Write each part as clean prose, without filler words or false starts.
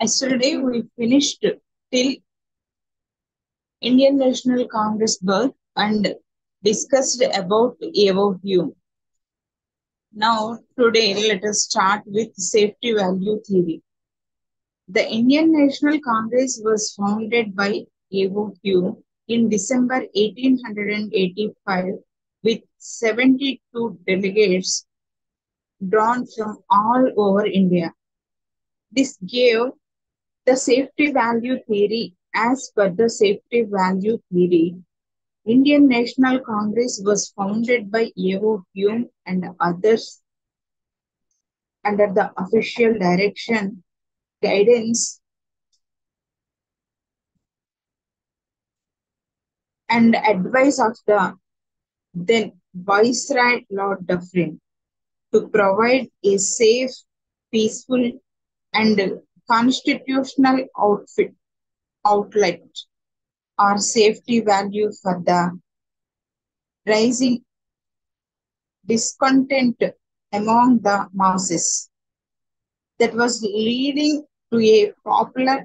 Yesterday we finished till Indian National Congress birth and discussed about Evo Hume. Now today let us start with safety value theory. The Indian National Congress was founded by Evo Hume in December 1885 with 72 delegates drawn from all over India. This gave the safety value theory. As per the safety value theory, Indian National Congress was founded by Evo Hume and others under the official direction, guidance, and advice of the then Viceroy Lord Dufferin to provide a safe, peaceful, and constitutional outlet or safety value for the rising discontent among the masses that was leading to a popular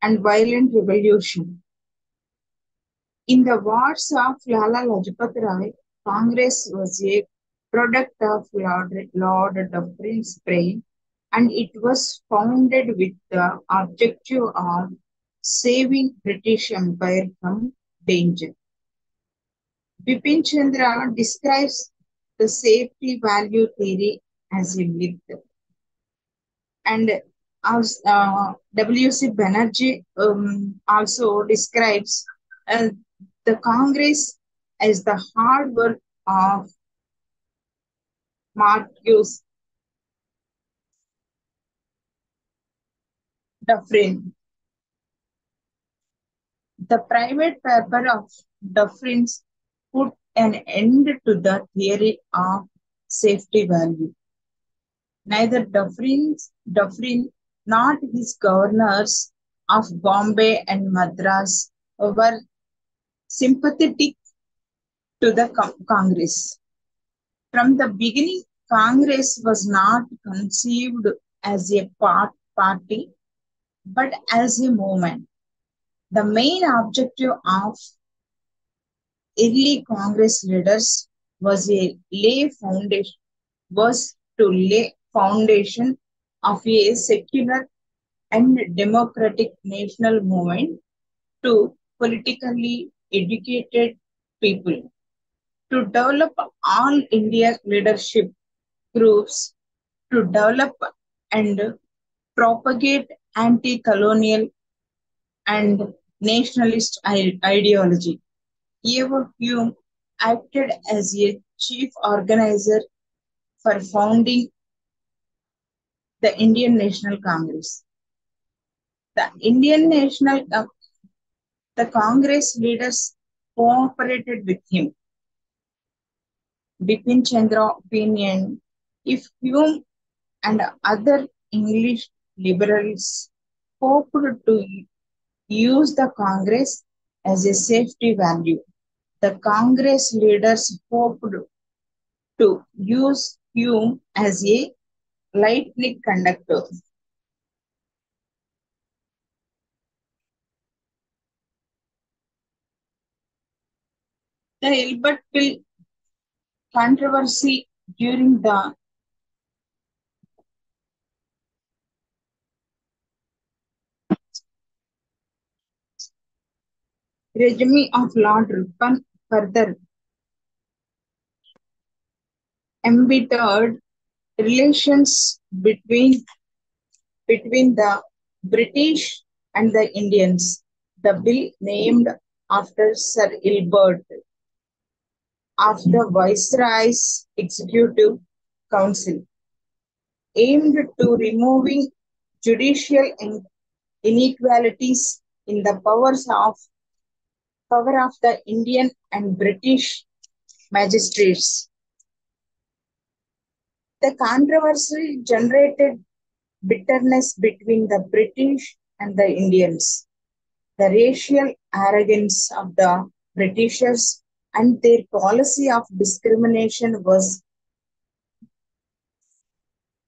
and violent revolution. In the words of Lala Lajpat Rai, Congress was a product of Lord Dufferin's brain, and it was founded with the objective of saving British Empire from danger. Bipin Chandra describes the safety value theory as a myth, and as W.C. Banerjee also describes uh, the Congress as the hard work of Marcus Dufferin. The private paper of Dufferin's put an end to the theory of safety value. Neither Dufferin nor his governors of Bombay and Madras were sympathetic to the Congress. From the beginning, Congress was not conceived as a party, but as a movement. The main objective of early Congress leaders was to lay foundation of a secular and democratic national movement to politically educated people, to develop all India leadership groups, to develop and propagate anti-colonial and nationalist ideology. Evo Hume acted as a chief organizer for founding the Indian National Congress. The Indian National the Congress leaders cooperated with him. Bipin Chandra opinion, if Hume and other English liberals hoped to use the Congress as a safety value, the Congress leaders hoped to use Hume as a lightning conductor. The Albert Bill controversy during the regime of Lord Ripon further embittered relations between the British and the Indians. The bill, named after Sir Albert, of the Viceroy's Executive Council, aimed to removing judicial inequalities in the power of the Indian and British magistrates. The controversy generated bitterness between the British and the Indians. The racial arrogance of the Britishers and their policy of discrimination was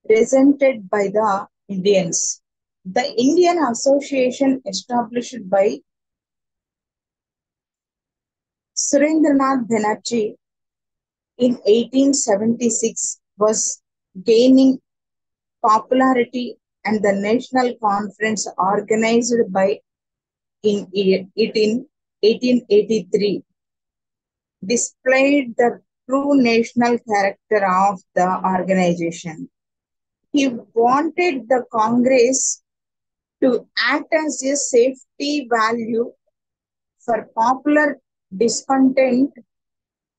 resented by the Indians. The Indian Association established by Surendranath Banerjee in 1876 was gaining popularity, and the national conference organized by in it in 1883 displayed the true national character of the organization. He wanted the Congress to act as a safety valve for popular discontent,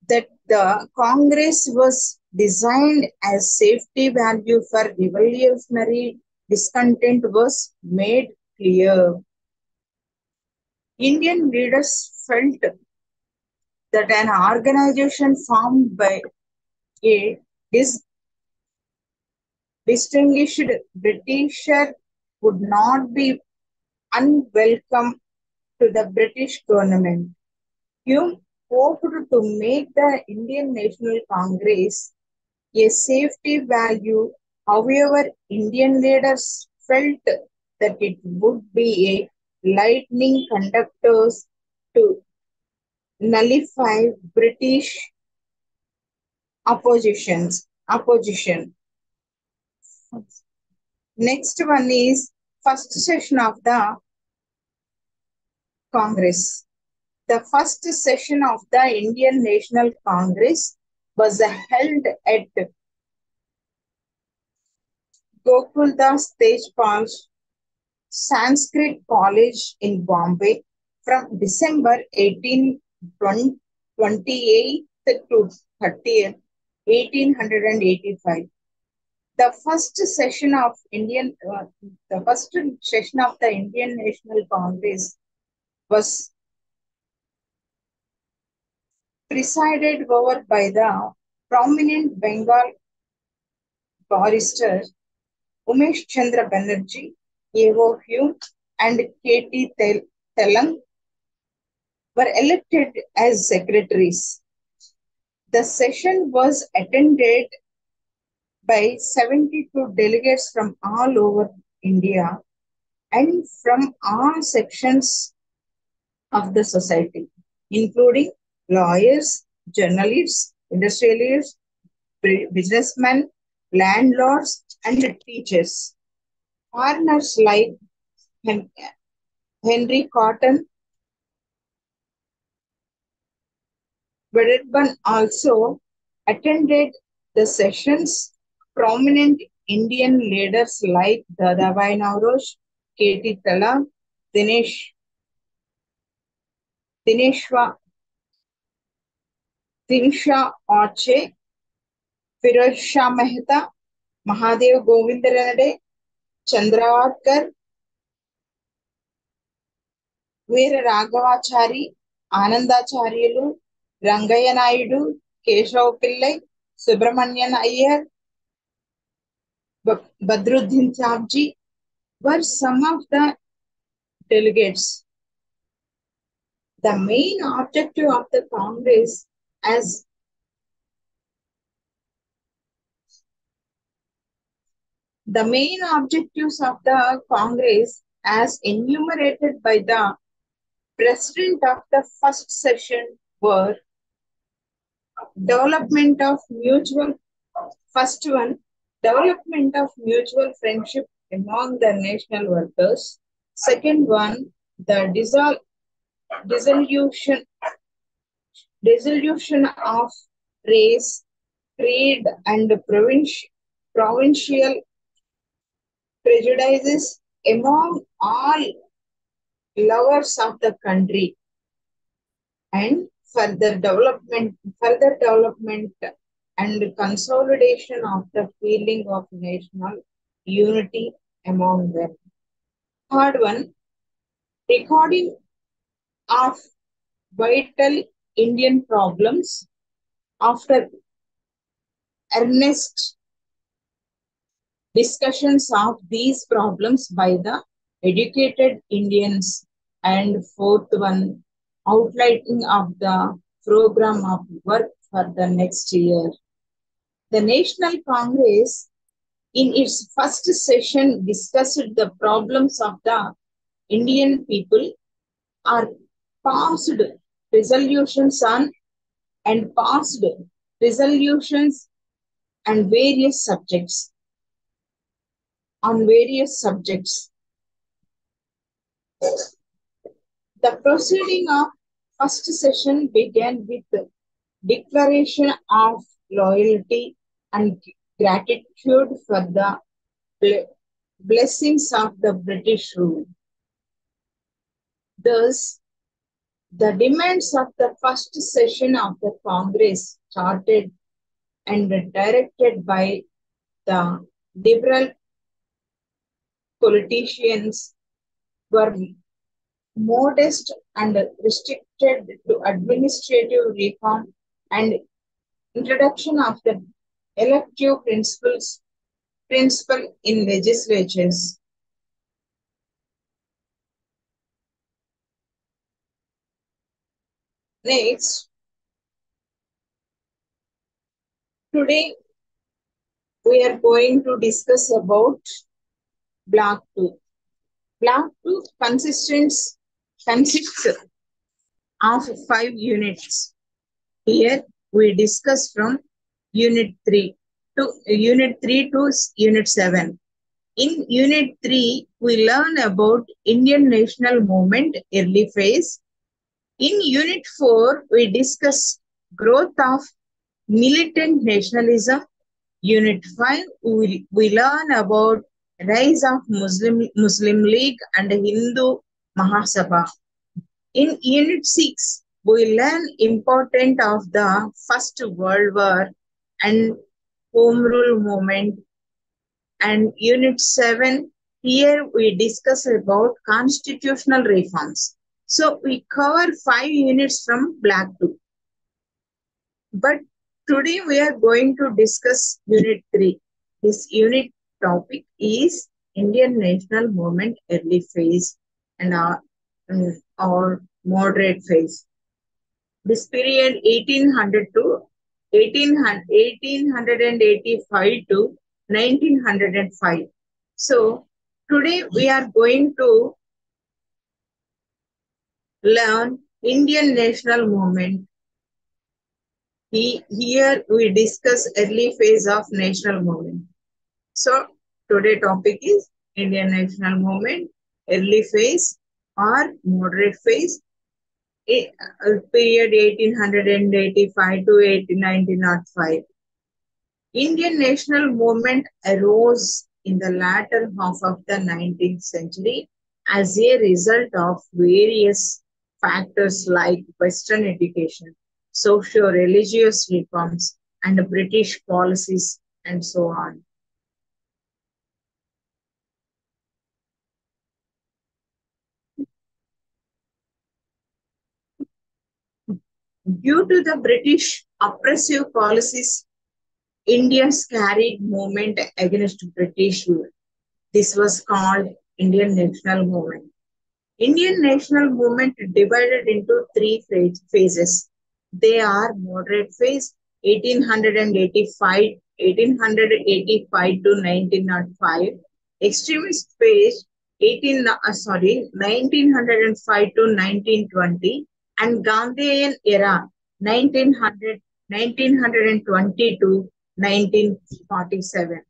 that the Congress was designed as safety valve for revolutionary discontent was made clear. Indian leaders felt that an organization formed by a distinguished Britisher would not be unwelcome to the British government. Hume hoped to make the Indian National Congress a safety valve. However, Indian leaders felt that it would be a lightning conductors to nullify British opposition. Next one is first session of the Congress. The first session of the Indian National Congress was held at Gokuldas Tejpal's Sanskrit College in Bombay from December 1828 to 30th, 1885. The first session of the Indian National Congress was presided over by the prominent Bengal barrister Umesh Chandra Banerjee, A.O. Hume, and K.T. Telang were elected as secretaries. The session was attended by 72 delegates from all over India and from all sections of the society, including lawyers, journalists, industrialists, businessmen, landlords, and teachers. Foreigners like Henry Cotton Wedderburn also attended the sessions. Prominent Indian leaders like Dadabhai Nauroji, K.T. Telang, Dineshwa Orche, Firoz Shah Mehta, Mahadev Govind Ranade, Chandravadkar, Veera Raghavachari, Anandacharyalu, Rangaya Naidu, Keshav Pillai, Subramanian Iyer, Badruddin Sabji were some of the delegates. The main objective of the Congress as The main objectives of the Congress, as enumerated by the President of the first session, were development of mutual first one, development of mutual friendship among the national workers. Second one, the dissolution of race, creed, and provincial prejudices among all lovers of the country, and further development and consolidation of the feeling of national unity among them. Third one, recording of vital Indian problems after earnest discussions of these problems by the educated Indians. And fourth one, outlining of the program of work for the next year. The National Congress in its first session discussed the problems of the Indian people are passed resolutions on and passed resolutions and various subjects on various subjects. The proceeding of first session began with the declaration of loyalty and gratitude for the blessings of the British rule. Thus, the demands of the first session of the Congress, charted and directed by the liberal politicians, were modest and restricted to administrative reform and introduction of the elective principle in legislatures. Next, today we are going to discuss about Block 2. Block 2 consists of 5 units. Here we discuss from Unit 3 to Unit 7. In Unit 3, we learn about Indian national movement early phase. In Unit 4, we discuss growth of militant nationalism. Unit 5, we learn about rise of Muslim League and Hindu Mahasabha. In Unit 6, we learn important of the First World War and Home Rule movement. And Unit 7, here we discuss about constitutional reforms. So we cover 5 units from Block 2. But today we are going to discuss Unit 3. This unit topic is Indian national movement early phase and or moderate phase. This period 1800 to 1885 to 1905. So today we are going to learn Indian national movement. Here we discuss early phase of national movement. So today topic is Indian national movement, early phase or moderate phase, period 1885 to 1905. Indian national movement arose in the latter half of the 19th century as a result of various factors like Western education, socio-religious reforms, and British policies, and so on. Due to the British oppressive policies, Indians carried movement against British rule. This was called Indian national movement. Indian national movement divided into 3 phases. They are moderate phase 1885 to 1905, extremist phase 1905 to 1920, and Gandhian era 1920 to 1947.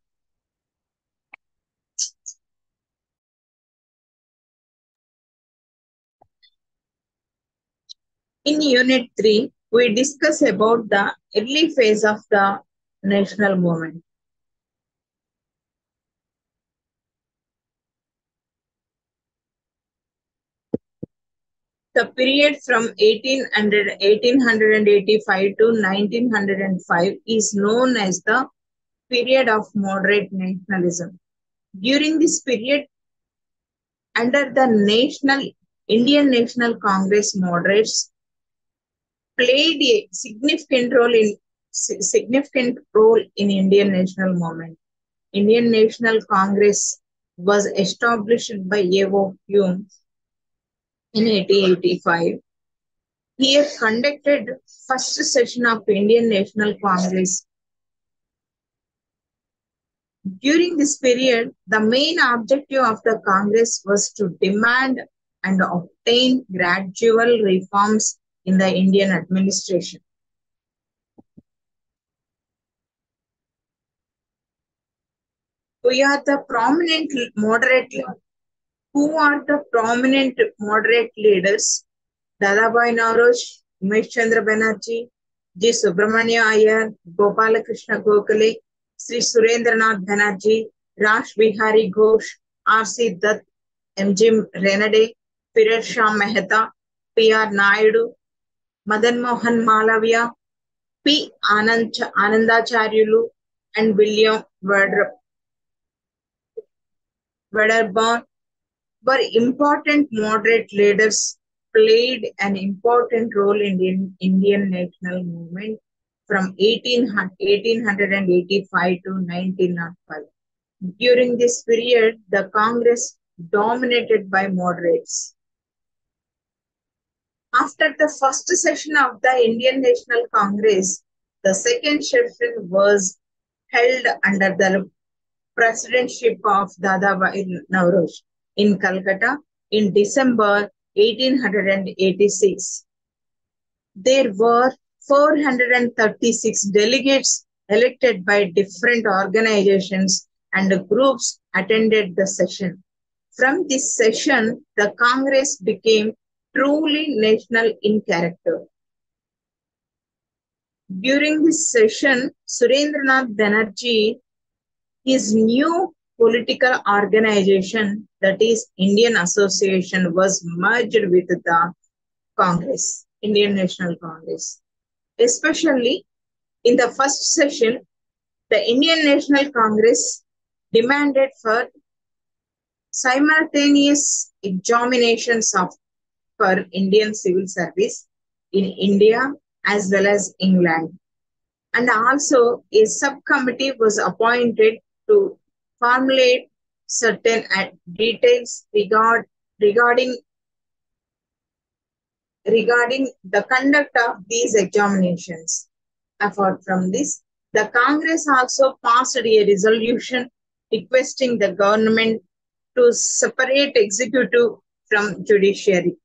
In Unit 3, we discuss about the early phase of the national movement. The period from 1885 to 1905 is known as the period of moderate nationalism. During this period, under the Indian National Congress, moderates played a significant role in Indian national movement. Indian National Congress was established by A.O. Hume in 1885. He conducted first session of Indian National Congress. During this period, the main objective of the Congress was to demand and obtain gradual reforms in the Indian administration. We are the prominent moderate. Who are the prominent moderate leaders? Dadabhai Naoroji, Umesh Chandra Banerjee, G. Subramania Iyer, Gopalakrishna Gokhale, Sri Surendranath Banerjee, Raj Bihari Ghosh, R.C. Dutt, M.G. Renade, Firoz Shah Mehta, P.R. Naidu, Madan Mohan Malaviya, P. Anandacharyulu, and William Wedderburn were important moderate leaders played an important role in the Indian national movement from 1885 to 1905. During this period, the Congress dominated by moderates. After the first session of the Indian National Congress, the second session was held under the presidentship of Dadabhai Naoroji in Calcutta in December 1886. There were 436 delegates elected by different organizations and groups attended the session. From this session, the Congress became truly national in character. During this session, Surendranath Banerjee, his new political organization, that is Indian Association, was merged with the Congress, Indian National Congress. Especially in the first session, the Indian National Congress demanded for simultaneous examinations for Indian civil service in India as well as England. And also a subcommittee was appointed to formulate certain details regarding the conduct of these examinations. Apart from this, the Congress also passed a resolution requesting the government to separate executive from judiciary.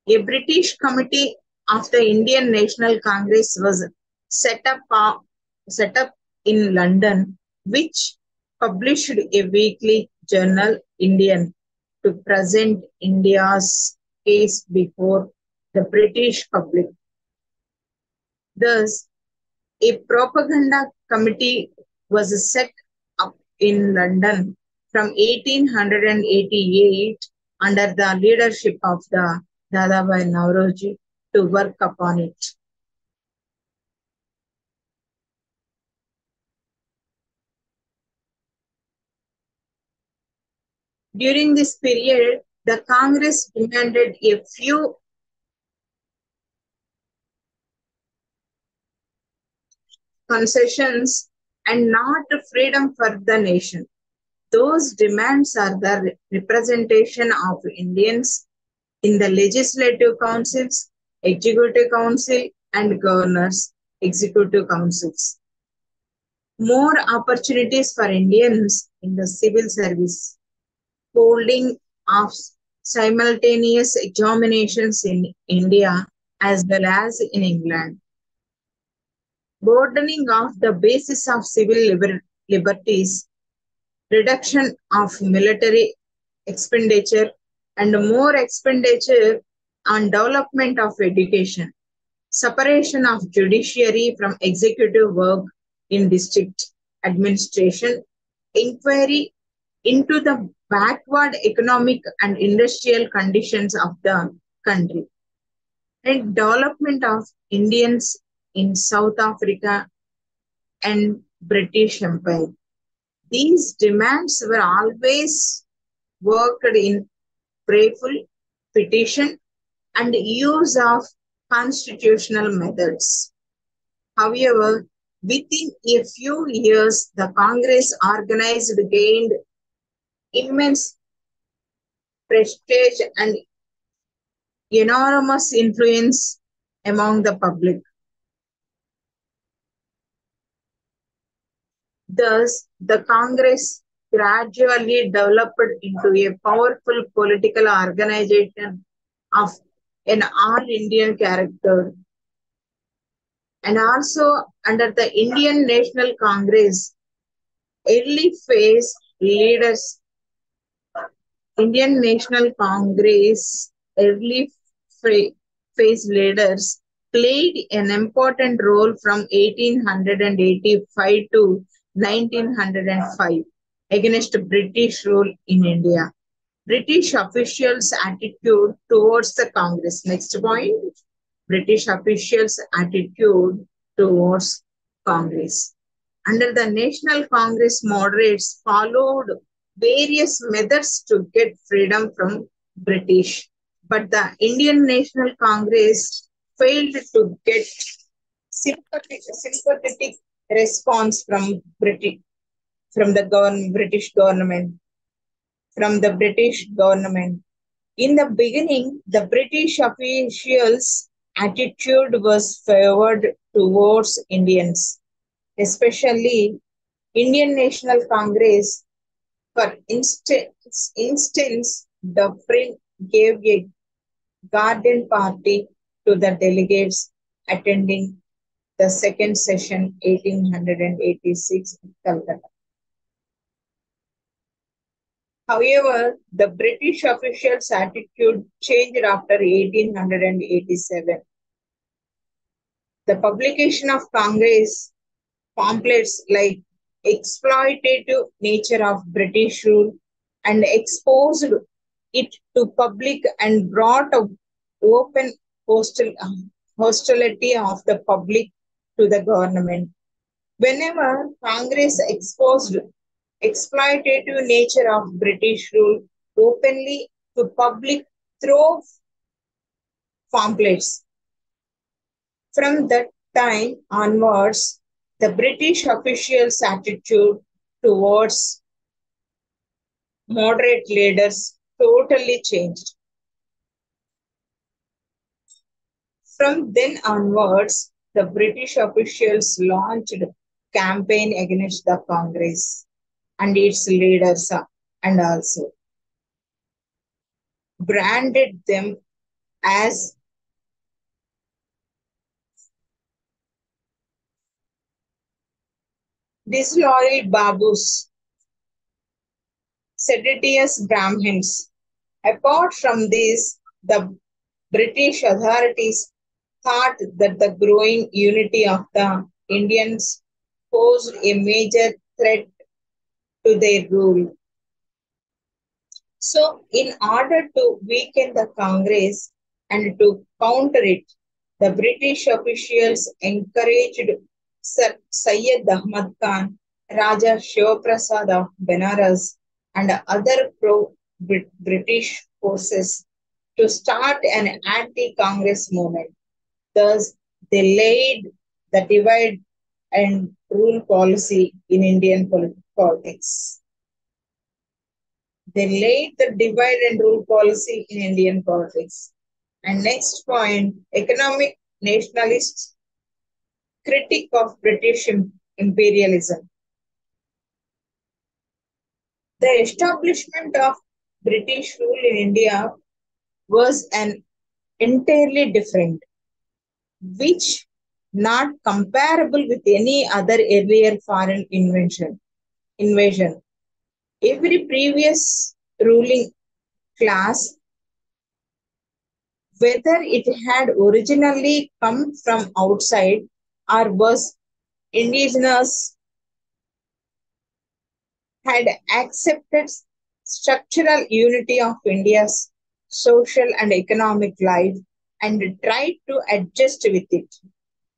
A British committee of the Indian National Congress was set up in London, which published a weekly journal, Indian, to present India's case before the British public. Thus, a propaganda committee was set up in London from 1888 under the leadership of the Dadabhai Naoroji to work upon it. During this period, the Congress demanded a few concessions and not freedom for the nation. Those demands are the representation of Indians in the legislative councils, executive council, and governors, executive councils. More opportunities for Indians in the civil service, holding of simultaneous examinations in India as well as in England, broadening of the basis of civil liberties, reduction of military expenditure, and more expenditure on development of education, separation of judiciary from executive work in district administration, inquiry into the backward economic and industrial conditions of the country, and development of Indians in South Africa and British Empire. These demands were always worked in prayerful petition and use of constitutional methods. However, within a few years, the Congress organized gained immense prestige and enormous influence among the public. Thus, the Congress gradually developed into a powerful political organization of an all-Indian character. And also under the Indian National Congress, early phase leaders, Indian National Congress early phase leaders played an important role from 1885 to 1905 against British rule in India. British officials' attitude towards the Congress. Next point, British officials' attitude towards Congress. Under the National Congress, moderates followed various methods to get freedom from British. But the Indian National Congress failed to get sympathetic response from British government. From the British government. In the beginning, the British officials' attitude was favored towards Indians, especially Indian National Congress. For instance, Dufferin gave a garden party to the delegates attending the second session 1886 in Calcutta. However, the British officials' attitude changed after 1887. The publication of Congress pamphlets like exploitative nature of British rule and exposed it to public and brought up open hostility of the public to the government. Whenever Congress exposed exploitative nature of British rule openly to public through pamphlets. From that time onwards, the British officials' attitude towards moderate leaders totally changed. From then onwards, the British officials launched campaign against the Congress and its leaders and also branded them as disloyal Babus, seditious Brahmins. Apart from this, the British authorities thought that the growing unity of the Indians posed a major threat to their rule. So, in order to weaken the Congress and to counter it, the British officials encouraged Sir Syed Ahmad Khan, Raja Shivaprasad of Benares, and other pro-British forces to start an anti-Congress movement. Thus, they laid the divide and rule policy in Indian politics. They laid the divide and rule policy in Indian politics. And next point, economic nationalists critique of British imperialism. The establishment of British rule in India was an entirely different, which not comparable with any other earlier foreign invasion. Every previous ruling class, whether it had originally come from outside or was indigenous, had accepted structural unity of India's social and economic life and tried to adjust with it.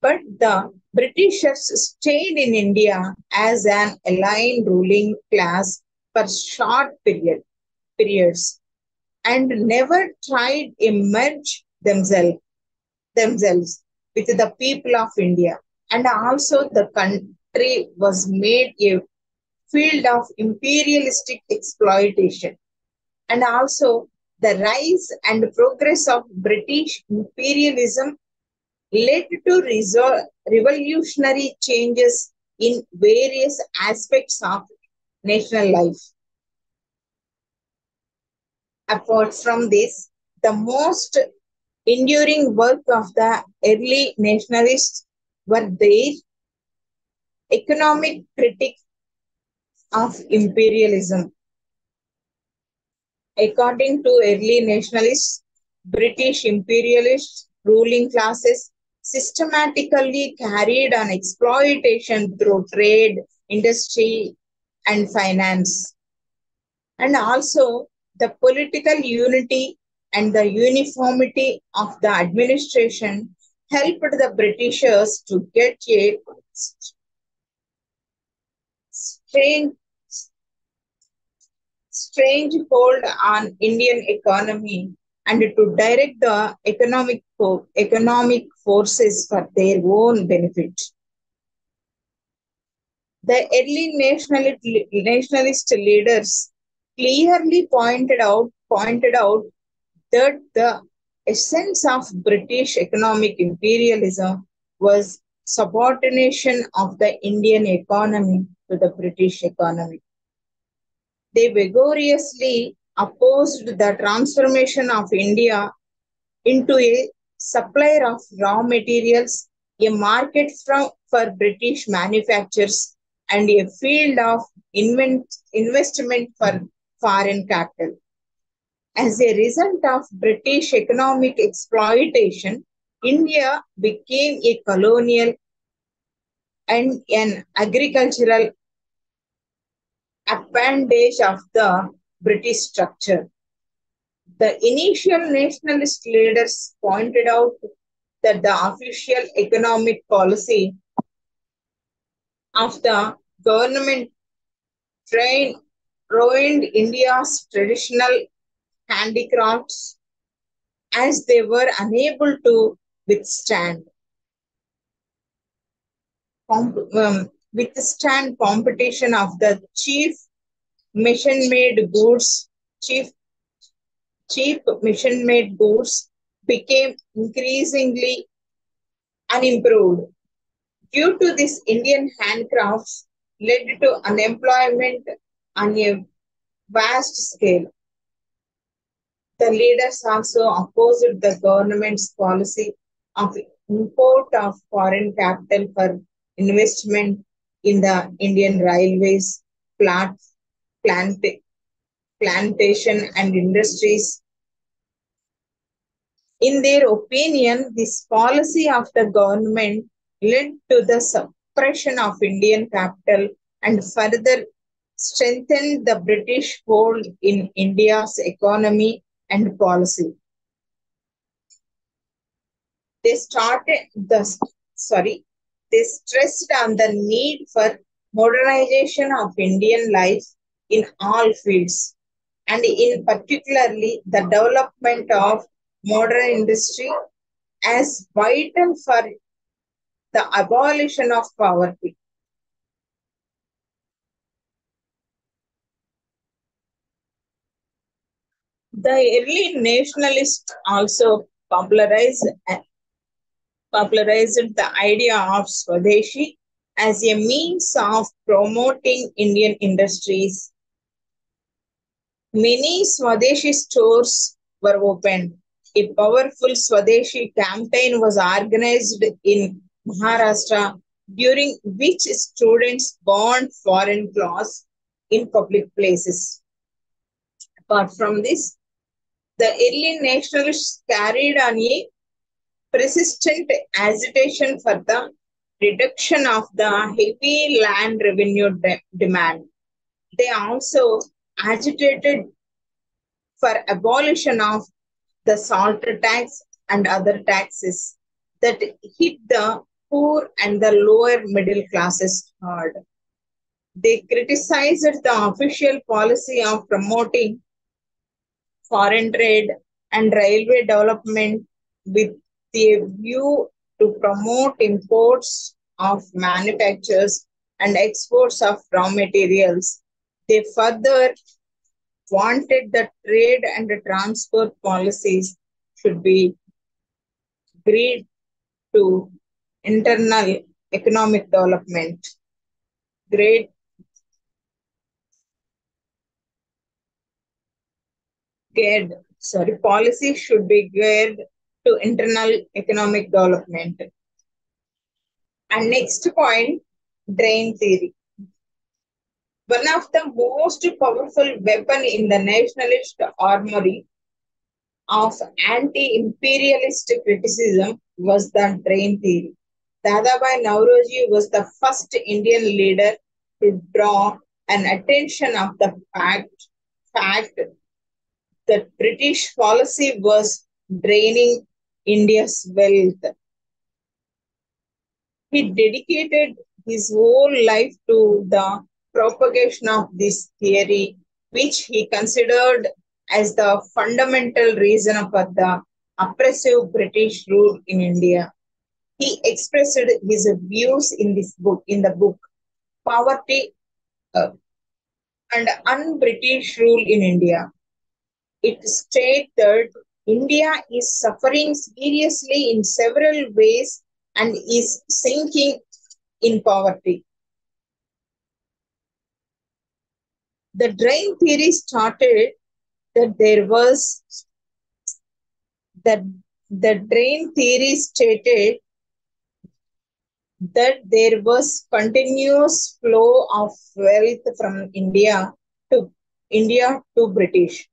But the Britishers stayed in India as an aligned ruling class for short periods and never tried to merge themselves with the people of India. And also the country was made a field of imperialistic exploitation. And also the rise and progress of British imperialism led to revolutionary changes in various aspects of national life. Apart from this, the most enduring work of the early nationalists were their economic critique of imperialism. According to early nationalists, British imperialist ruling classes systematically carried on exploitation through trade, industry, and finance. And also, the political unity and the uniformity of the administration helped the Britishers to get a strange, strange hold on Indian economy and to direct the economic forces for their own benefit. The early nationalist leaders clearly pointed out that the essence of British economic imperialism was subordination of the Indian economy to the British economy. They vigorously opposed the transformation of India into a supplier of raw materials, a market for British manufacturers, and a field of investment for foreign capital. As a result of British economic exploitation, India became a colonial and an agricultural appendage of the British structure. The initial nationalist leaders pointed out that the official economic policy of the government ruined India's traditional handicrafts as they were unable to withstand withstand competition of the machine-made goods. Chief cheap machine-made goods became increasingly unimproved. Due to this, Indian handcrafts led to unemployment on a vast scale. The leaders also opposed the government's policy of import of foreign capital for investment in the Indian railways, plant, plantation, and industries. In their opinion, this policy of the government led to the suppression of Indian capital and further strengthened the British hold in India's economy and policy. They stressed on the need for modernization of Indian life in all fields, and in particularly the development of modern industry as vital for the abolition of poverty. The early nationalists also popularized the idea of Swadeshi as a means of promoting Indian industries. Many Swadeshi stores were opened. A powerful Swadeshi campaign was organized in Maharashtra, during which students burned foreign clothes in public places. Apart from this, the early nationalists carried on a persistent agitation for the reduction of the heavy land revenue demand. They also agitated for abolition of the salt tax and other taxes that hit the poor and the lower middle classes hard. They criticized the official policy of promoting foreign trade and railway development with a view to promote imports of manufactures and exports of raw materials. They further wanted the trade and the transport policies should be agreed to internal economic development. great policy should be geared to internal economic development. And next point, drain theory. One of the most powerful weapon in the nationalist armory of anti-imperialist criticism was the drain theory. Dadabhai Nauroji was the first Indian leader to draw an attention of the fact that British policy was draining India's wealth. He dedicated his whole life to the propagation of this theory, which he considered as the fundamental reason for the oppressive British rule in India. He expressed his views in the book Poverty uh, and Un-British Rule in India. It states that India is suffering seriously in several ways and is sinking in poverty. The drain theory started that there was that the drain theory stated that there was continuous flow of wealth from India to British.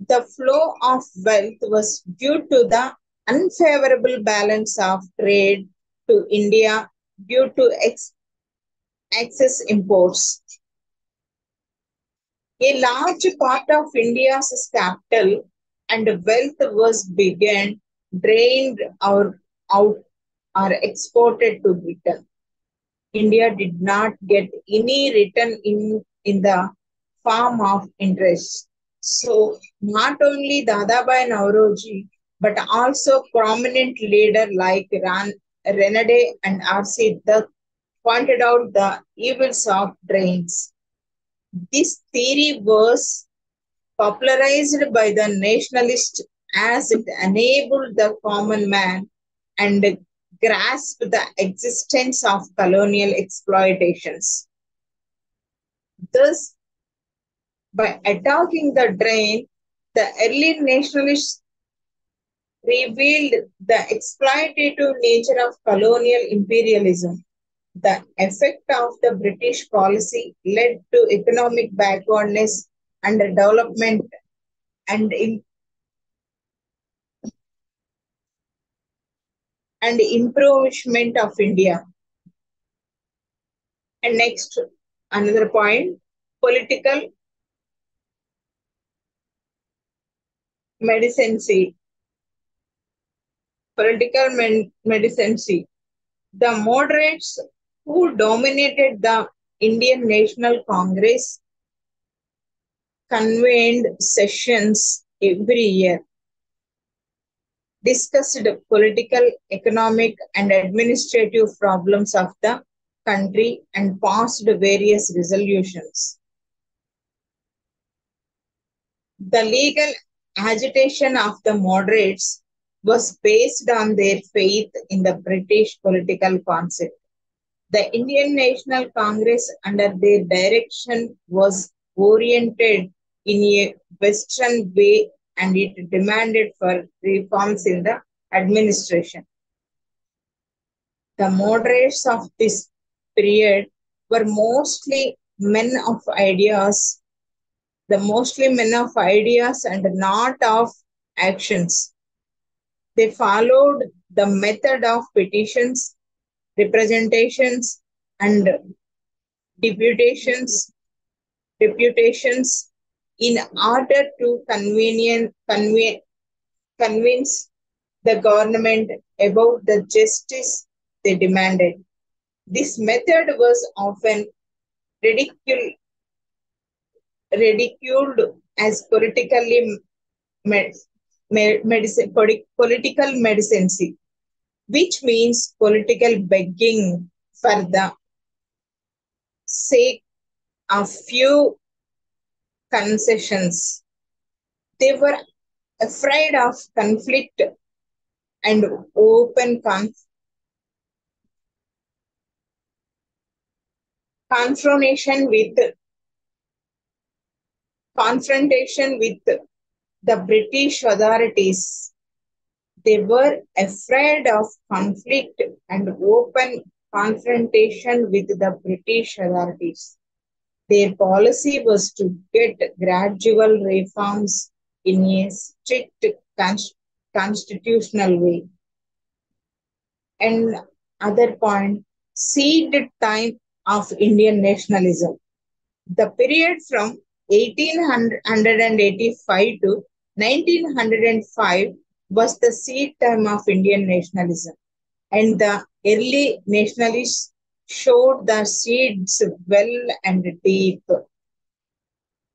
The flow of wealth was due to the unfavorable balance of trade to India due to excess imports. A large part of India's capital and wealth was drained out or exported to Britain. India did not get any return in the form of interest. So not only Dadabhai Nauroji, but also prominent leader like Renade and R.C. Dutt pointed out the evils of drains. This theory was popularized by the nationalists as it enabled the common man and grasp the existence of colonial exploitations. Thus, by attacking the drain, the early nationalists revealed the exploitative nature of colonial imperialism. The effect of the British policy led to economic backwardness and development and, and improvement of India. And next, another point, political medicency. Medicency. The moderates who dominated the Indian National Congress convened sessions every year, discussed political, economic, and administrative problems of the country, and passed various resolutions. The legal agitation of the moderates was based on their faith in the British political concept. The Indian National Congress, under their direction, was oriented in a Western way and it demanded for reforms in the administration. The moderates of this period were mostly men of ideas and not of actions. They followed the method of petitions, representations, and deputations in order to convince the government about the justice they demanded. This method was often ridiculed as political medicincy, which means political begging for the sake of few concessions. They were afraid of conflict and open confrontation with confrontation with the British authorities. They were afraid of conflict and open confrontation with the British authorities. Their policy was to get gradual reforms in a strict constitutional way. And other point, seed time of Indian nationalism. The period from 1885 to 1905 was the seed time of Indian nationalism, and the early nationalists showed the seeds well and deep.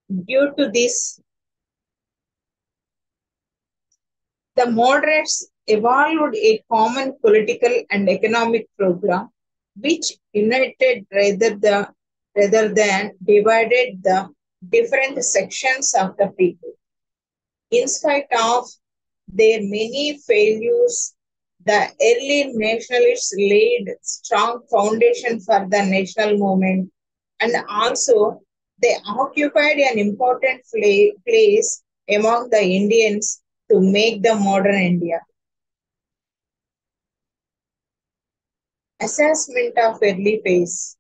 Due to this, the moderates evolved a common political and economic program which united rather than divided the different sections of the people. In spite of their many failures, the early nationalists laid strong foundation for the national movement, and also they occupied an important place among the Indians to make the modern India. Assessment of early phase.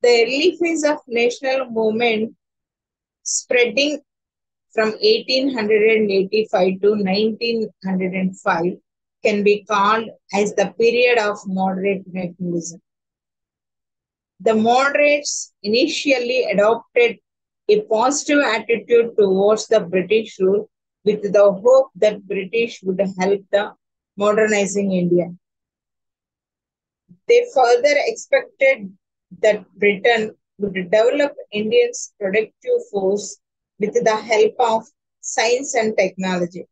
The early phase of national movement spreading from 1885 to 1905 can be called as the period of moderate nationalism. The moderates initially adopted a positive attitude towards the British rule with the hope that British would help the modernizing India. They further expected that Britain would develop India's productive force with the help of science and technology.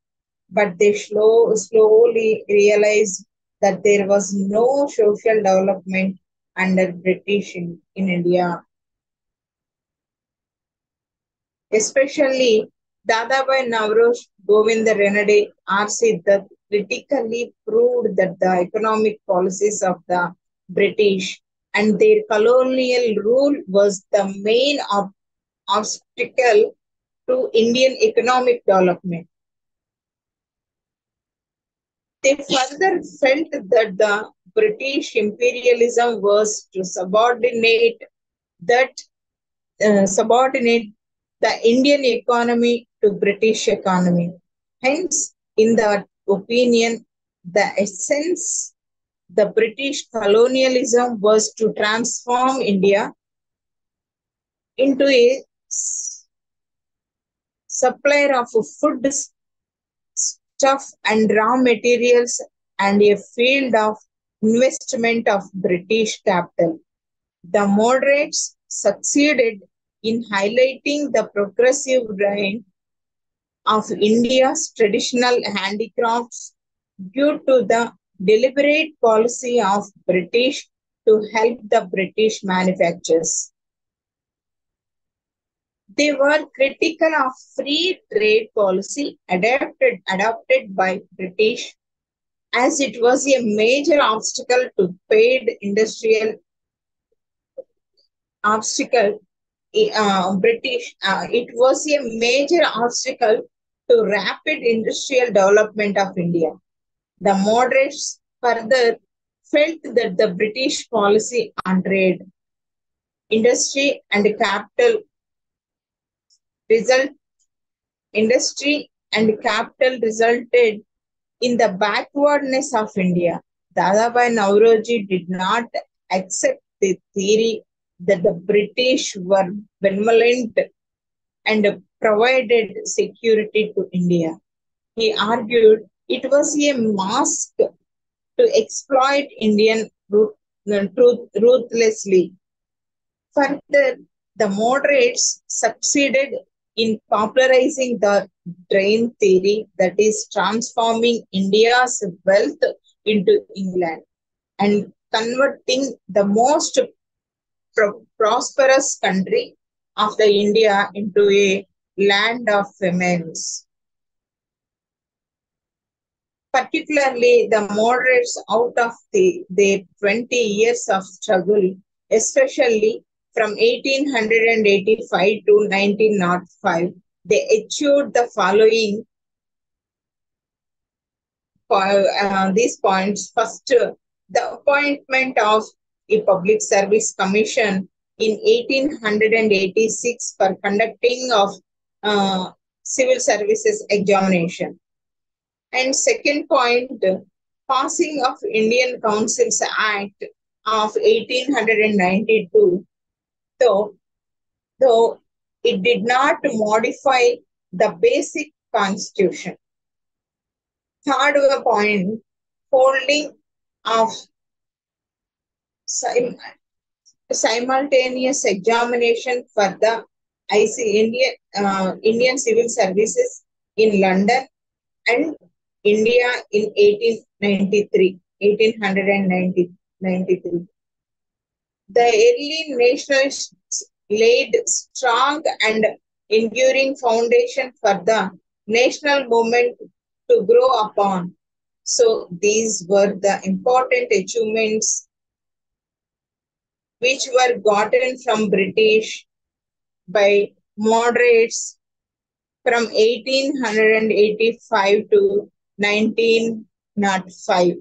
But they slowly realized that there was no social development under British in India. Especially Dadabhai Naoroji, Govind Ranade, R.C. Dutt critically proved that the economic policies of the British and their colonial rule was the main obstacle to Indian economic development. They further felt that the British imperialism was to that subordinate the Indian economy to British economy. Hence, in that opinion, the essence the British colonialism was to transform India into a supplier of food, stuff and raw materials and a field of investment of British capital. The moderates succeeded in highlighting the progressive reign of India's traditional handicrafts due to the deliberate policy of British to help the British manufacturers. They were critical of free trade policy adopted by British as it was a major obstacle to paid industrial obstacle it was a major obstacle to rapid industrial development of India. The moderates further felt that the British policy on trade, industry and capital result industry and capital resulted in the backwardness of India. Dadabhai Naoroji did not accept the theory that the British were benevolent and provided security to India. He argued it was a mask to exploit Indian ruthlessly. Further, the moderates succeeded in popularizing the drain theory, that is, transforming India's wealth into England and converting the most prosperous country of the India into a land of famines. particularly the moderates out of their 20 years of struggle, especially from 1885 to 1905, they achieved the following these points. First, the appointment of a public service commission in 1886 for conducting of civil services examination. And second point, passing of Indian Councils Act of 1892, though, though it did not modify the basic constitution. Third point, holding of simultaneous examination for the Indian Civil Services in London and India in 1893. The early nationalists laid strong and enduring foundation for the national movement to grow upon. So these were the important achievements which were gotten from British by moderates from 1885 to 1905.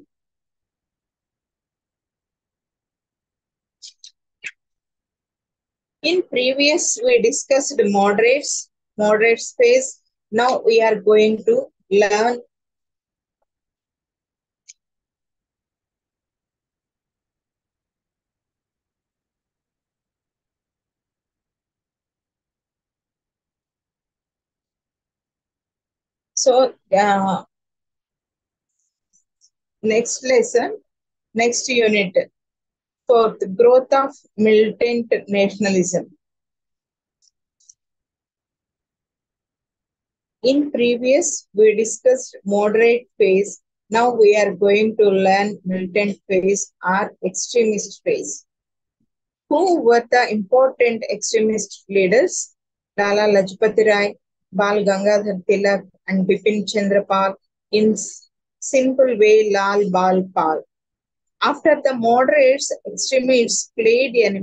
In previous, we discussed moderate space. Now we are going to learn so next lesson, next unit, fourth, growth of militant nationalism. In previous, we discussed moderate phase. Now we are going to learn militant phase or extremist phase. Who were the important extremist leaders? Lala Lajpati Rai, Bal Gangadhar Tilak, and Bipin Chandra Pal. In simple way, Lal Bal Pal. After the moderates, extremists played an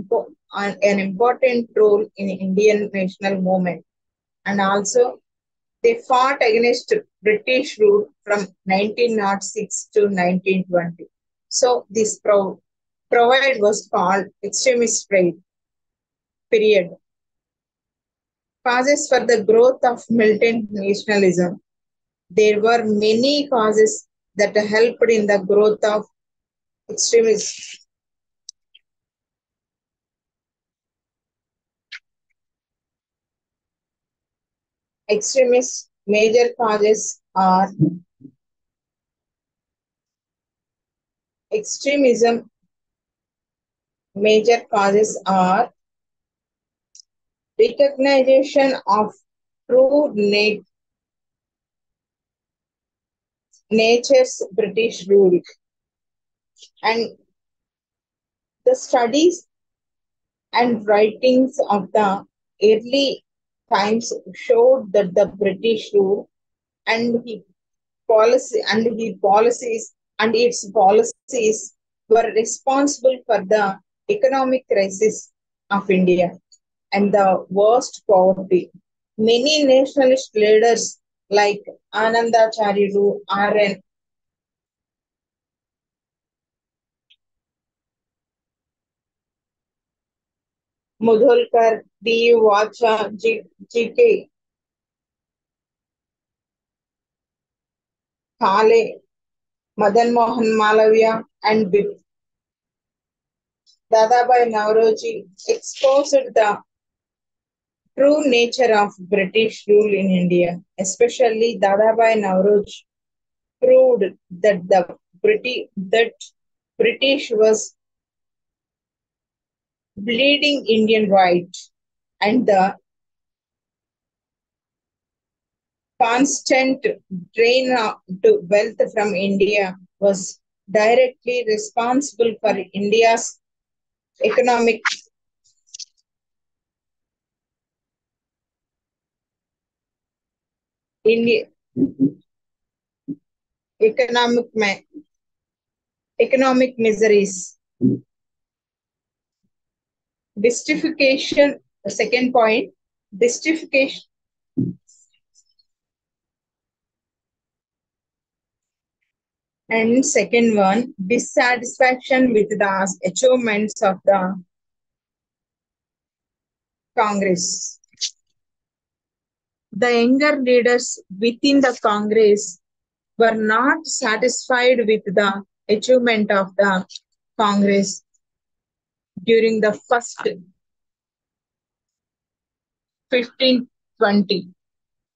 important role in Indian national movement, and also they fought against British rule from 1906 to 1920. So this provide was called extremist period. Causes for the growth of militant nationalism. There were many causes that helped in the growth of extremism. Extremist major causes are extremism. Major causes are recognition of true nature's British rule, and the studies and writings of the early times showed that the British rule and his policies were responsible for the economic crisis of India and the worst poverty. Many nationalist leaders like Anandacharyu, R.N. Mudholkar, D. Vacha, G.K. Khale, Madan Mohan Malaviya, and Dadabhai Nauroji exposed the true nature of British rule in India, especially Dadabhai Nauroji proved that British was bleeding Indian right, and the constant drain to wealth from India was directly responsible for India's economic India, economic miseries. Justification, the second point, justification. And second one, dissatisfaction with the achievements of the Congress. The younger leaders within the Congress were not satisfied with the achievement of the Congress during the first 15, 20,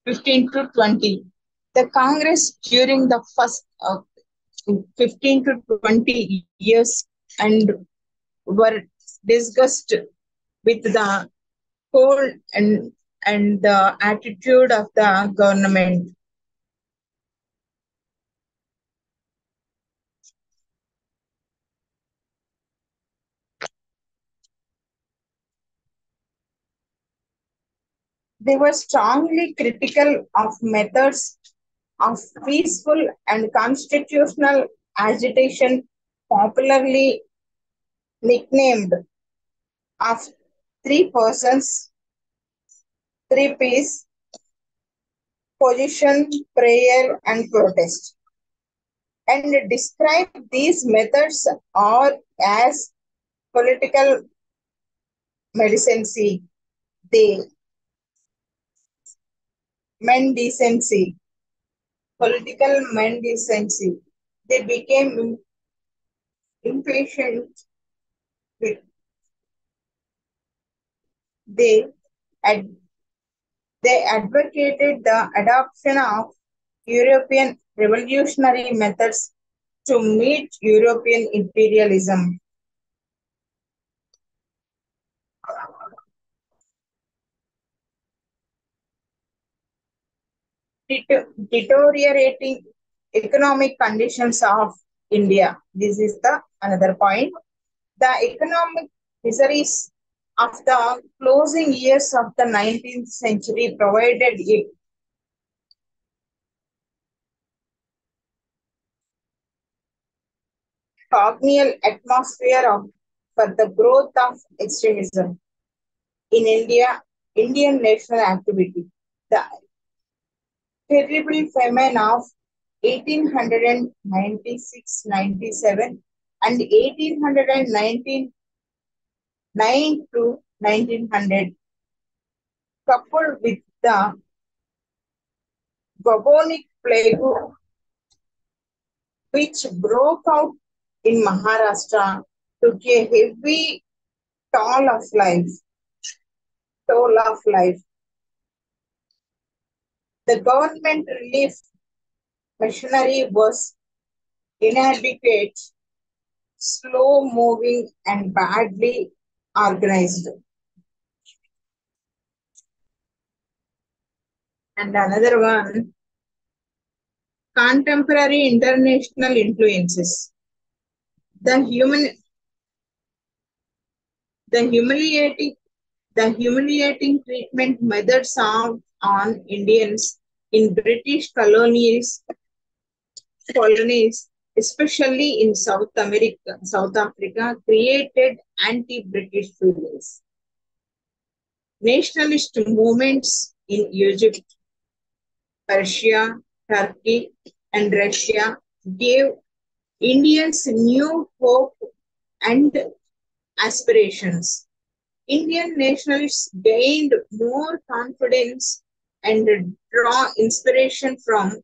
15 to 20. The Congress during the first 15 to 20 years and were discussed with the cold and the attitude of the government. They were strongly critical of methods of peaceful and constitutional agitation, popularly nicknamed of three persons, three P's, position, prayer, and protest, and describe these methods or as political mendicancy, they mendicancy, political mendicancy. They became impatient with they ad, they advocated the adoption of European revolutionary methods to meet European imperialism. Deteriorating economic conditions of India. This is the another point. The economic miseries of the closing years of the 19th century provided a congenial atmosphere for the growth of extremism in India, Indian national activity. The terrible famine of 1896-97 and 1899 to 1900, coupled with the bubonic plague, which broke out in Maharashtra, took a heavy toll of life. Toll of life. The government relief machinery was inadequate, slow moving, and badly organized. And another one, contemporary international influences. The human the humiliating treatment methods on Indians in British colonies, especially in South Africa, created anti-British feelings. Nationalist movements in Egypt, Persia, Turkey, and Russia gave Indians new hope and aspirations. Indian nationalists gained more confidence and draw inspiration from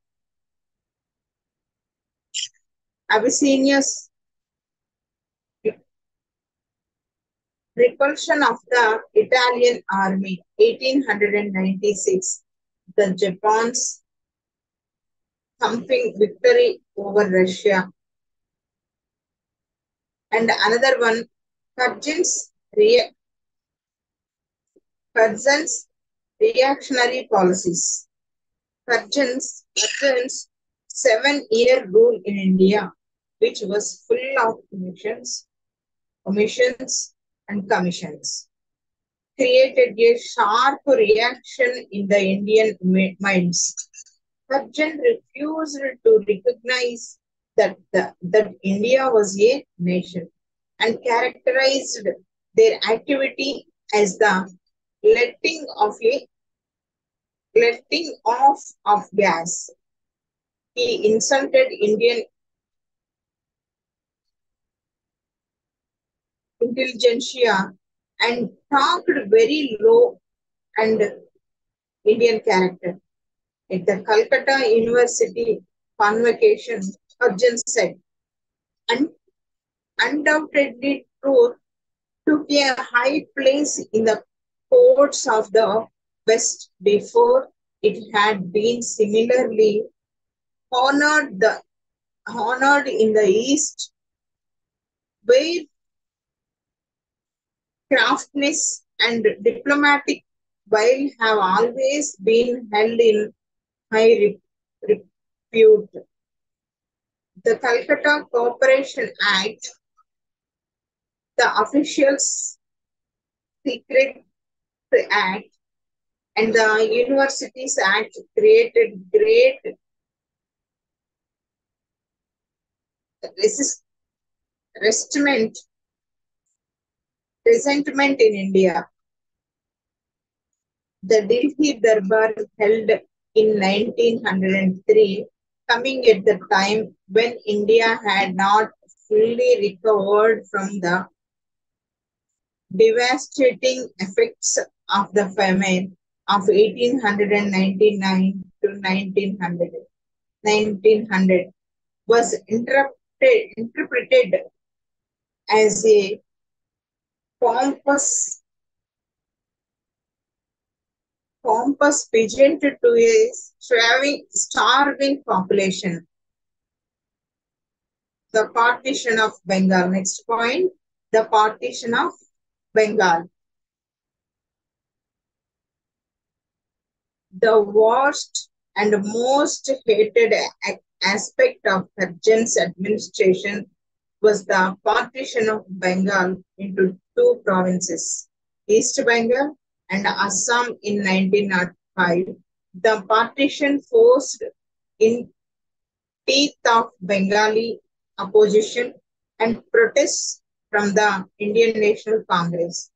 Abyssinia's repulsion of the Italian army, 1896, the Japan's thumping victory over Russia, and another one, Curzon's reactionary policies. Curzon's 7-year rule in India, which was full of omissions, and commissions, created a sharp reaction in the Indian minds. Hudson refused to recognize that India was a nation and characterized their activity as the letting of a letting off of gas. He insulted Indian intelligentsia and talked very low and Indian character. At the Calcutta University convocation, Hudson said, undoubtedly truth took a high place in the courts of the West before it had been similarly honored the honored in the East, where craftiness and diplomatic will have always been held in high repute. The Calcutta Cooperation Act, the Officials Secret Act, and the Universities Act created great resist, resentment, resentment in India. The Delhi Darbar held in 1903, coming at the time when India had not fully recovered from the devastating effects of the famine of 1899 to 1900, was interpreted as a pompous, pompous pageant to a starving population. The partition of Bengal. Next point, the partition of Bengal. The worst and most hated aspect of Hudson's administration was the partition of Bengal into two provinces, East Bengal and Assam in 1905. The partition forced in teeth of Bengali opposition and protests from the Indian National Congress.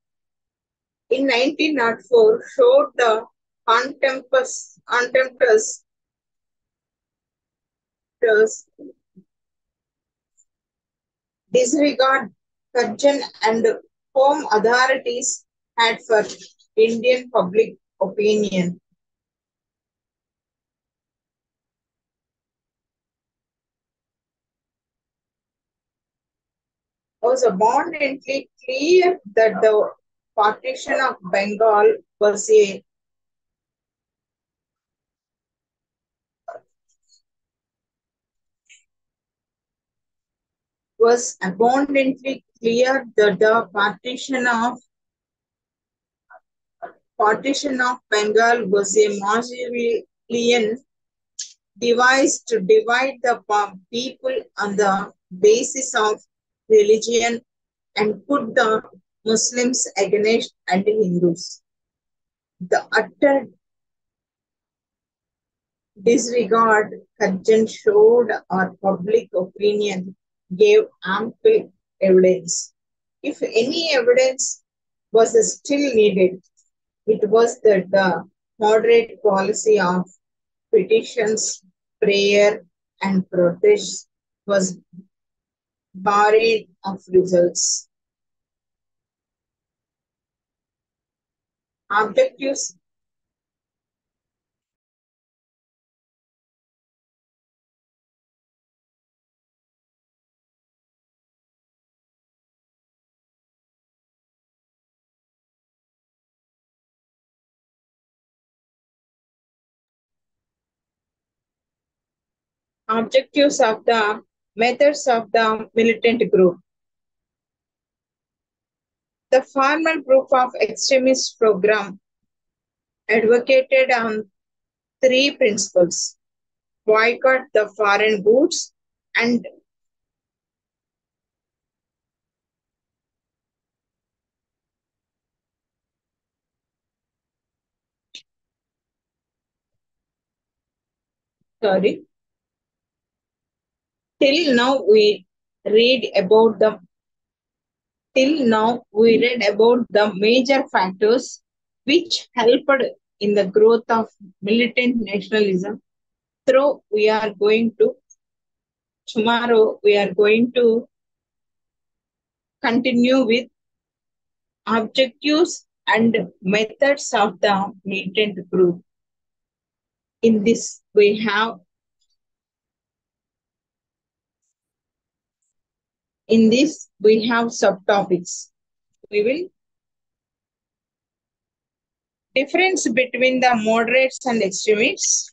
In 1904, showed the contemptuous disregard Hudson and home authorities had for Indian public opinion. Was abundantly clear that the partition of Bengal was abundantly clear that the partition of Bengal was a Machiavellian device to divide the people on the basis of religion and put the Muslims against and Hindus. The utter disregard Hudson showed our public opinion gave ample evidence. If any evidence was still needed, it was that the moderate policy of petitions, prayer, and protest was barren of results. Objectives Objectives of the methods of the militant group. The formal group of extremist program advocated on three principles: boycott the foreign goods and Sorry. Till now we read about the Till now we read about the major factors which helped in the growth of militant nationalism. Through we are going to tomorrow we are going to continue with objectives and methods of the militant group. In this we have subtopics. We will difference between the moderates and extremists,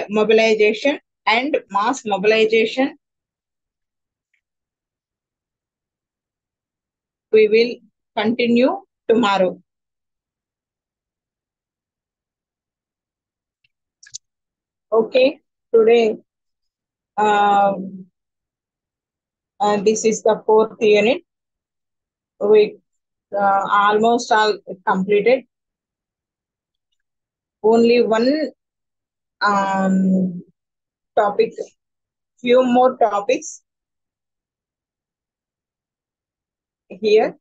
mobilization and mass mobilization. We will continue tomorrow. Okay, today this is the fourth unit. We almost all completed. Only one topic, few more topics here.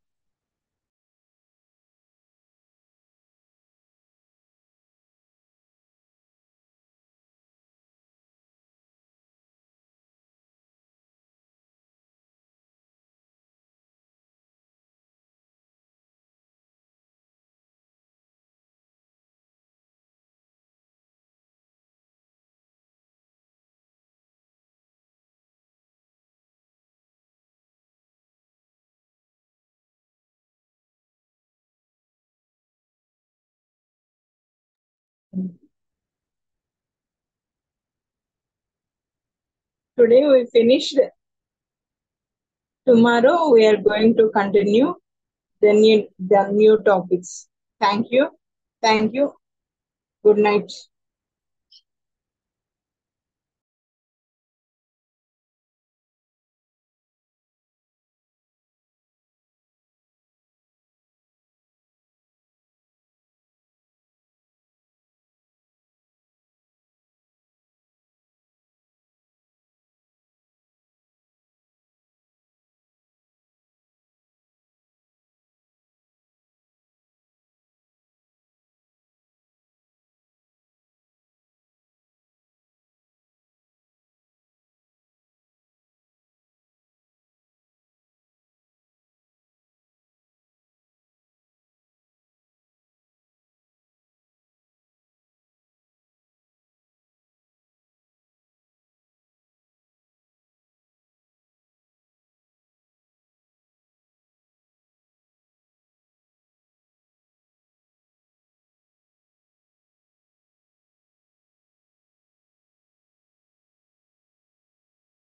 Today we finished. Tomorrow we are going to continue the new topics. Thank you. Thank you. Good night.